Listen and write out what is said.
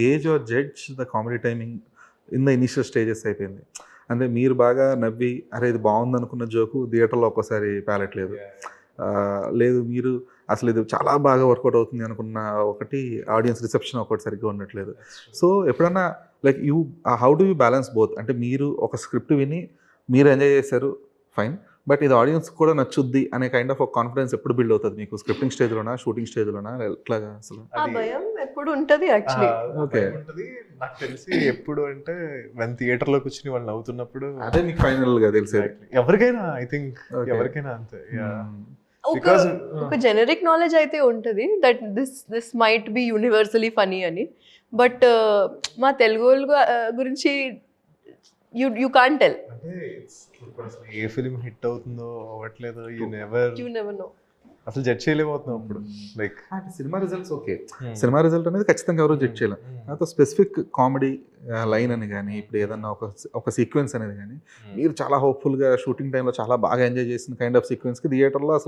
Age or judge the comedy timing in the initial stages అయిపోయింది. అంటే మీరు బాగా నవ్వి అరే ఇది బాగుంది అనుకున్న జోకు థియేటర్లో ఒక్కోసారి ప్యాలెట్లేదు. లేదు మీరు అసలు ఇది చాలా బాగా వర్కౌట్ అవుతుంది అనుకున్న ఒకటి ఆడియన్స్ రిసెప్షన్ ఒకటి సరిగ్గా ఉండట్లేదు. సో ఎప్పుడన్నా like how do you balance both? అంటే మీరు ఒక స్క్రిప్ట్ విని మీరు ఎంజాయ్ చేశారు ఫైన్, బట్ ఇది ఆడియన్స్ కూడా నచ్చుద్ది అనే కైండ్ ఆఫ్ ఒక కాన్ఫిడెన్స్ ఎప్పుడు బిల్డ్ అవుతుంది మీకు? స్క్రిప్టింగ్ స్టేజ్లోనా, షూటింగ్ స్టేజ్లోనా, ఎట్లాగా అసలు? ఆ భయం ఎప్పుడు ఉంటది యాక్చువల్లీ. ఓకే. ఉంటది నాకు తెలిసి ఎప్పుడు అంటే when థియేటర్ లో కూర్చుని వాళ్ళు నవ్వుతున్నప్పుడు అదే మీకు ఫైనల్గా తెలిసేది. ఎవరికైనా ఐ థింక్ Okay. ఎవరికైనా అంతే. ఒక Because, ఒక జెనరిక్ నాలెడ్జ్ అయితే ఉంటుంది that this might be universally funny అని, బట్ మా తెలుగు వాళ్ళ గురించి యూ కాంట్ టెల్. అంటే ఇప్పుడు అసలు ఏ ఫిలిం హిట్ అవుతుందో అవ్వట్లేదో యూ నెవర్ నో. అసలు జడ్జ్ చేయలేకపోతున్నాం అప్పుడు. లైక్ అంటే cinema results okay, cinema result అనేది ఖచ్చితంగా ఎవరు జడ్జ్ చేయలేం. తర్వాత స్పెసిఫిక్ కామెడీ లైన్ అని కానీ ఇప్పుడు ఏదన్నా ఒక సీక్వెన్స్ అనేది కానీ మీరు చాలా హోప్ఫుల్గా షూటింగ్ టైంలో చాలా బాగా ఎంజాయ్ చేసిన కైండ్ ఆఫ్ సీక్వెన్స్కి థియేటర్లో అసలు